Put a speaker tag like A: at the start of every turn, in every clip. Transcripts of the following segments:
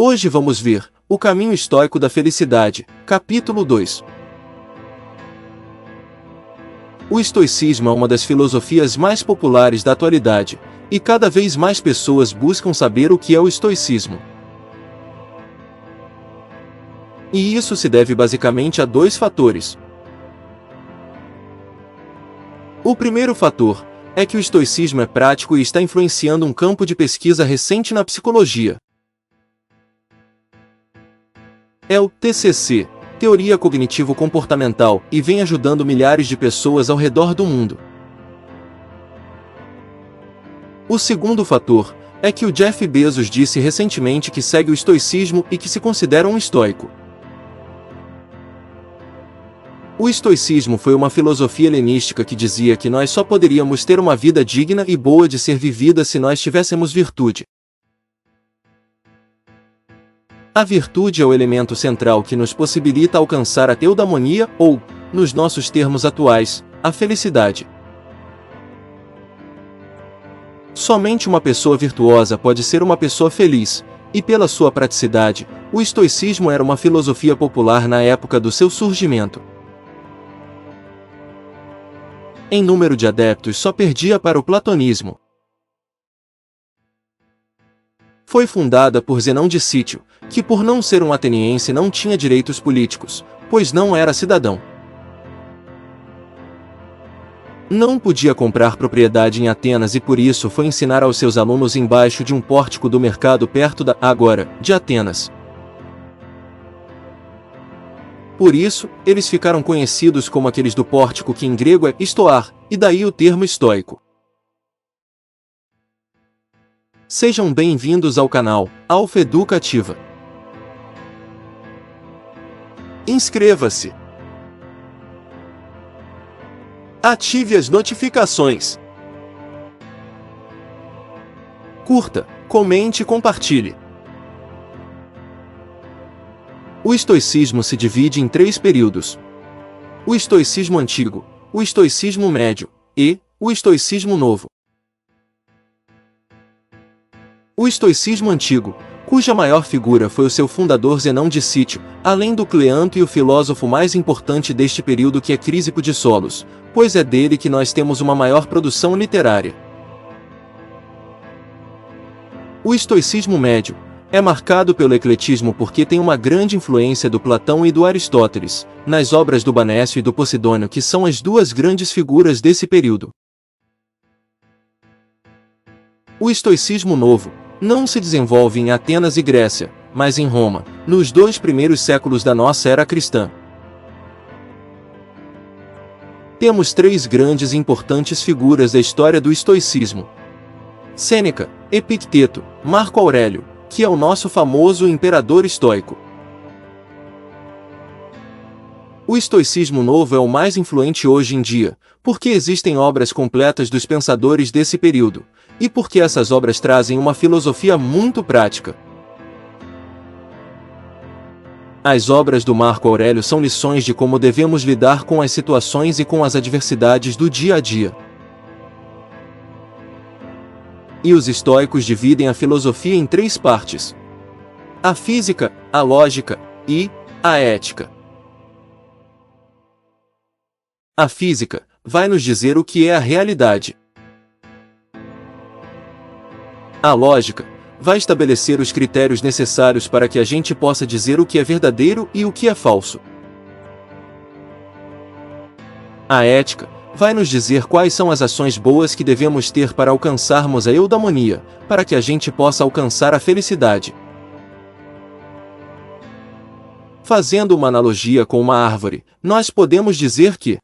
A: Hoje vamos ver o caminho estoico da felicidade, capítulo 2. O estoicismo é uma das filosofias mais populares da atualidade, e cada vez mais pessoas buscam saber o que é o estoicismo. E isso se deve basicamente a dois fatores. O primeiro fator é que o estoicismo é prático e está influenciando um campo de pesquisa recente na psicologia. É o TCC, Teoria Cognitivo-Comportamental, e vem ajudando milhares de pessoas ao redor do mundo. O segundo fator é que o Jeff Bezos disse recentemente que segue o estoicismo e que se considera um estoico. O estoicismo foi uma filosofia helenística que dizia que nós só poderíamos ter uma vida digna e boa de ser vivida se nós tivéssemos virtude. A virtude é o elemento central que nos possibilita alcançar a eudaimonia ou, nos nossos termos atuais, a felicidade. Somente uma pessoa virtuosa pode ser uma pessoa feliz, e pela sua praticidade, o estoicismo era uma filosofia popular na época do seu surgimento. Em número de adeptos só perdia para o platonismo. Foi fundada por Zenão de Cítio, que por não ser um ateniense não tinha direitos políticos, pois não era cidadão. Não podia comprar propriedade em Atenas e por isso foi ensinar aos seus alunos embaixo de um pórtico do mercado perto da Ágora de Atenas. Por isso, eles ficaram conhecidos como aqueles do pórtico, que em grego é estoar, e daí o termo estoico. Sejam bem-vindos ao canal Alfa Educativa. Inscreva-se. Ative as notificações. Curta, comente e compartilhe. O estoicismo se divide em três períodos: o estoicismo antigo, o estoicismo médio e o estoicismo novo. O estoicismo antigo, cuja maior figura foi o seu fundador Zenão de Cítio, além do Cleanto e o filósofo mais importante deste período, que é Crisipo de Solos, pois é dele que nós temos uma maior produção literária. O estoicismo médio é marcado pelo ecletismo porque tem uma grande influência do Platão e do Aristóteles, nas obras do Banécio e do Posidônio, que são as duas grandes figuras desse período. O estoicismo novo não se desenvolve em Atenas e Grécia, mas em Roma, nos 2 primeiros séculos da nossa era cristã. Temos 3 grandes e importantes figuras da história do estoicismo: Sêneca, Epicteto, Marco Aurélio, que é o nosso famoso imperador estoico. O estoicismo novo é o mais influente hoje em dia, porque existem obras completas dos pensadores desse período, e porque essas obras trazem uma filosofia muito prática. As obras do Marco Aurélio são lições de como devemos lidar com as situações e com as adversidades do dia a dia. E os estoicos dividem a filosofia em 3 partes: a física, a lógica e a ética. A física vai nos dizer o que é a realidade. A lógica vai estabelecer os critérios necessários para que a gente possa dizer o que é verdadeiro e o que é falso. A ética vai nos dizer quais são as ações boas que devemos ter para alcançarmos a eudaimonia, para que a gente possa alcançar a felicidade. Fazendo uma analogia com uma árvore, nós podemos dizer que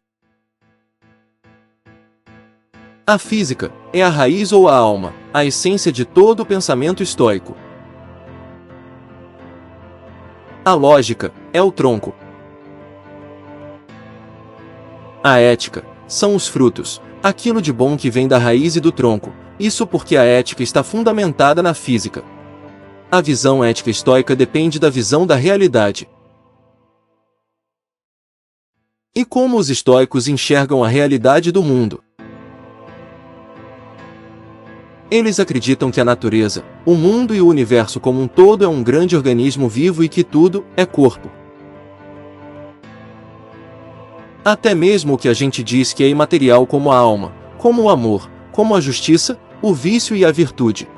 A: a física é a raiz ou a alma, a essência de todo o pensamento estoico. A lógica é o tronco. A ética são os frutos, aquilo de bom que vem da raiz e do tronco, isso porque a ética está fundamentada na física. A visão ética estoica depende da visão da realidade. E como os estoicos enxergam a realidade do mundo? Eles acreditam que a natureza, o mundo e o universo como um todo é um grande organismo vivo e que tudo é corpo. Até mesmo o que a gente diz que é imaterial, como a alma, como o amor, como a justiça, o vício e a virtude.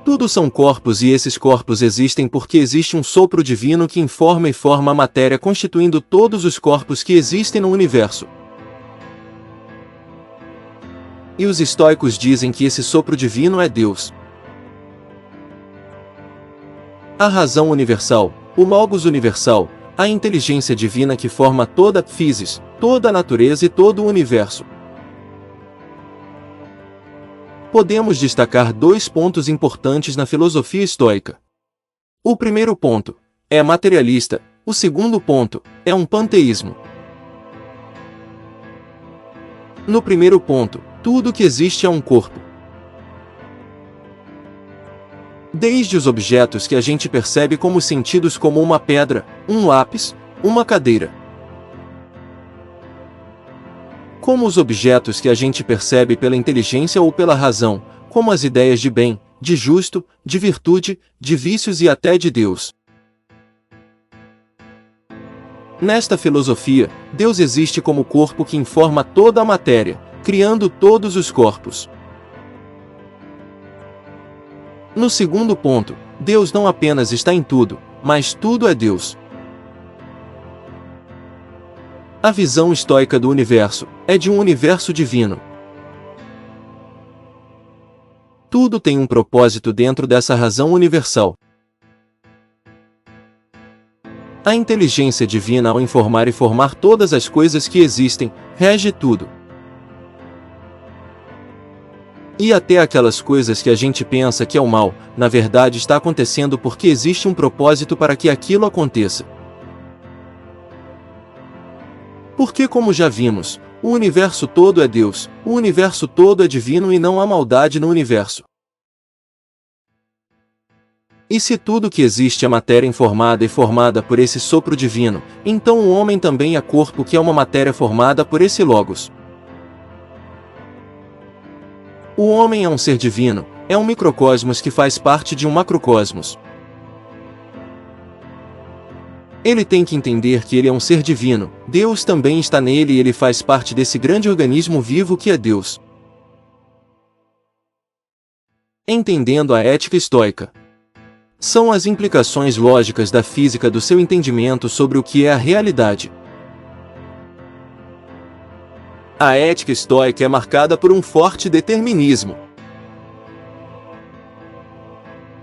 A: Tudo são corpos e esses corpos existem porque existe um sopro divino que informa e forma a matéria, constituindo todos os corpos que existem no universo. E os estoicos dizem que esse sopro divino é Deus. A razão universal, o logos universal, a inteligência divina que forma toda a physis, toda a natureza e todo o universo. Podemos destacar 2 pontos importantes na filosofia estoica. O primeiro ponto é materialista, o segundo ponto é um panteísmo. No primeiro ponto, tudo que existe é um corpo. Desde os objetos que a gente percebe como sentidos, como uma pedra, um lápis, uma cadeira. Como os objetos que a gente percebe pela inteligência ou pela razão, como as ideias de bem, de justo, de virtude, de vícios e até de Deus. Nesta filosofia, Deus existe como corpo que informa toda a matéria, criando todos os corpos. No segundo ponto, Deus não apenas está em tudo, mas tudo é Deus. A visão estoica do universo é de um universo divino. Tudo tem um propósito dentro dessa razão universal. A inteligência divina, ao informar e formar todas as coisas que existem, rege tudo. E até aquelas coisas que a gente pensa que é o mal, na verdade está acontecendo porque existe um propósito para que aquilo aconteça. Porque, como já vimos, o universo todo é Deus, o universo todo é divino e não há maldade no universo. E se tudo que existe é matéria informada e formada por esse sopro divino, então o homem também é corpo que é uma matéria formada por esse logos. O homem é um ser divino, é um microcosmos que faz parte de um macrocosmos. Ele tem que entender que ele é um ser divino, Deus também está nele e ele faz parte desse grande organismo vivo que é Deus. Entendendo a ética estoica. São as implicações lógicas da física do seu entendimento sobre o que é a realidade. A ética estoica é marcada por um forte determinismo.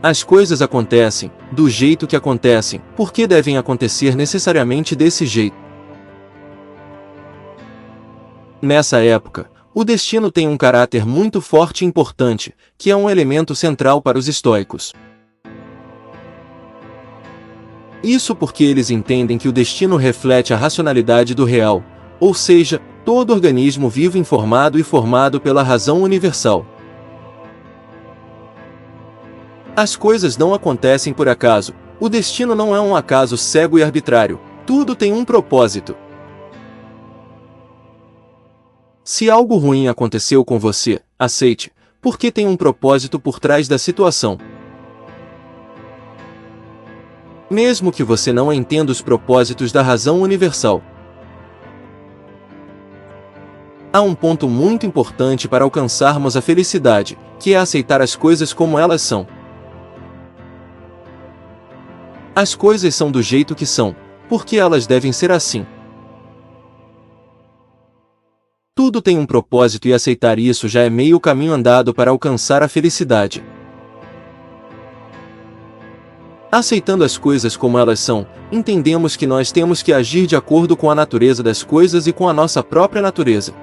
A: As coisas acontecem, do jeito que acontecem, porque devem acontecer necessariamente desse jeito. Nessa época, o destino tem um caráter muito forte e importante, que é um elemento central para os estoicos. Isso porque eles entendem que o destino reflete a racionalidade do real, ou seja, todo organismo vivo informado e formado pela razão universal. As coisas não acontecem por acaso, o destino não é um acaso cego e arbitrário, tudo tem um propósito. Se algo ruim aconteceu com você, aceite, porque tem um propósito por trás da situação. Mesmo que você não entenda os propósitos da razão universal. Há um ponto muito importante para alcançarmos a felicidade, que é aceitar as coisas como elas são. As coisas são do jeito que são, porque elas devem ser assim. Tudo tem um propósito e aceitar isso já é meio caminho andado para alcançar a felicidade. Aceitando as coisas como elas são, entendemos que nós temos que agir de acordo com a natureza das coisas e com a nossa própria natureza.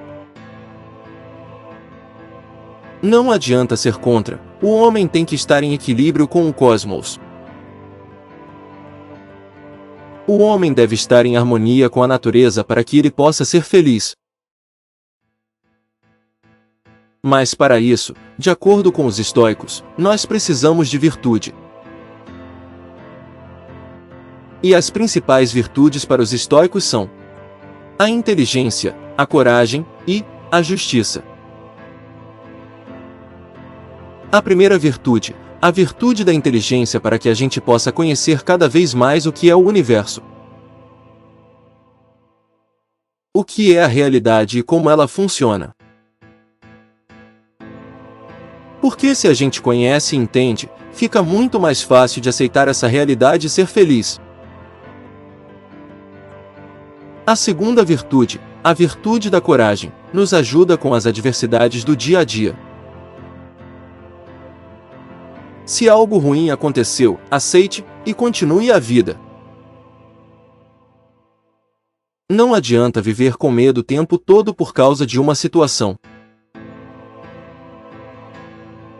A: Não adianta ser contra, o homem tem que estar em equilíbrio com o cosmos. O homem deve estar em harmonia com a natureza para que ele possa ser feliz. Mas para isso, de acordo com os estoicos, nós precisamos de virtude. E as principais virtudes para os estoicos são a inteligência, a coragem e a justiça. A primeira virtude, a virtude da inteligência para que a gente possa conhecer cada vez mais o que é o universo. O que é a realidade e como ela funciona. Porque se a gente conhece e entende, fica muito mais fácil de aceitar essa realidade e ser feliz. A segunda virtude, a virtude da coragem, nos ajuda com as adversidades do dia a dia. Se algo ruim aconteceu, aceite e continue a vida. Não adianta viver com medo o tempo todo por causa de uma situação.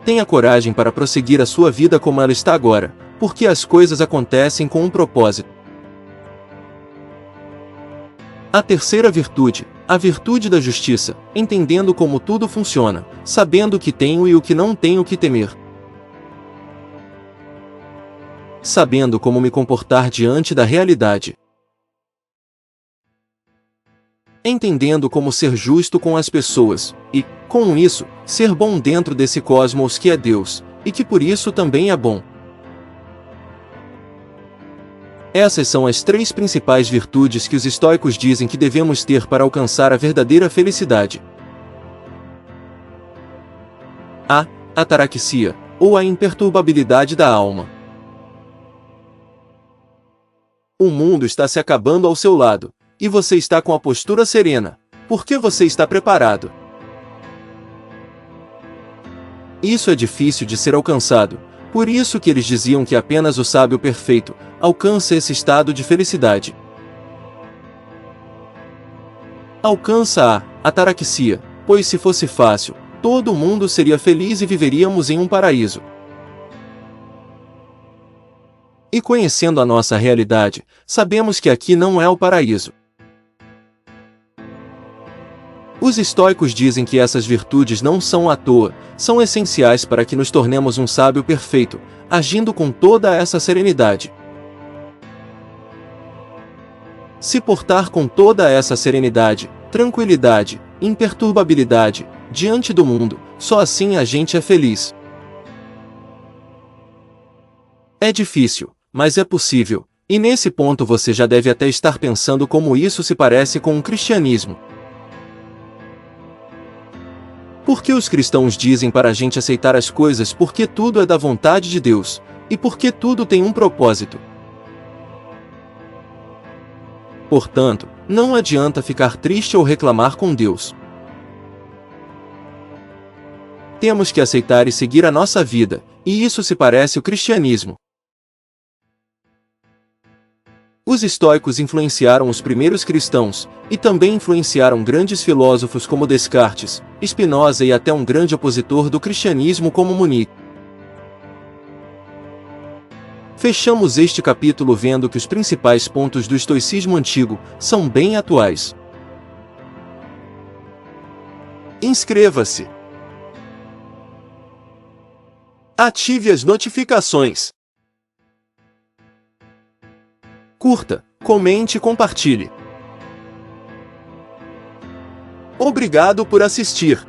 A: Tenha coragem para prosseguir a sua vida como ela está agora, porque as coisas acontecem com um propósito. A terceira virtude, a virtude da justiça, entendendo como tudo funciona, sabendo o que tenho e o que não tenho que temer. Sabendo como me comportar diante da realidade. Entendendo como ser justo com as pessoas, e, com isso, ser bom dentro desse cosmos que é Deus, e que por isso também é bom. Essas são as três principais virtudes que os estoicos dizem que devemos ter para alcançar a verdadeira felicidade. A ataraxia, ou a imperturbabilidade da alma. O mundo está se acabando ao seu lado, e você está com a postura serena, porque você está preparado. Isso é difícil de ser alcançado, por isso que eles diziam que apenas o sábio perfeito alcança esse estado de felicidade. Alcança a ataraxia, pois se fosse fácil, todo mundo seria feliz e viveríamos em um paraíso. E conhecendo a nossa realidade, sabemos que aqui não é o paraíso. Os estoicos dizem que essas virtudes não são à toa, são essenciais para que nos tornemos um sábio perfeito, agindo com toda essa serenidade. Se portar com toda essa serenidade, tranquilidade, imperturbabilidade, diante do mundo, só assim a gente é feliz. É difícil, mas é possível, e nesse ponto você já deve até estar pensando como isso se parece com o cristianismo. Porque os cristãos dizem para a gente aceitar as coisas porque tudo é da vontade de Deus, e porque tudo tem um propósito. Portanto, não adianta ficar triste ou reclamar com Deus. Temos que aceitar e seguir a nossa vida, e isso se parece o cristianismo. Os estoicos influenciaram os primeiros cristãos, e também influenciaram grandes filósofos como Descartes, Spinoza e até um grande opositor do cristianismo como Munique. Fechamos este capítulo vendo que os principais pontos do estoicismo antigo são bem atuais. Inscreva-se. Ative as notificações. Curta, comente e compartilhe. Obrigado por assistir.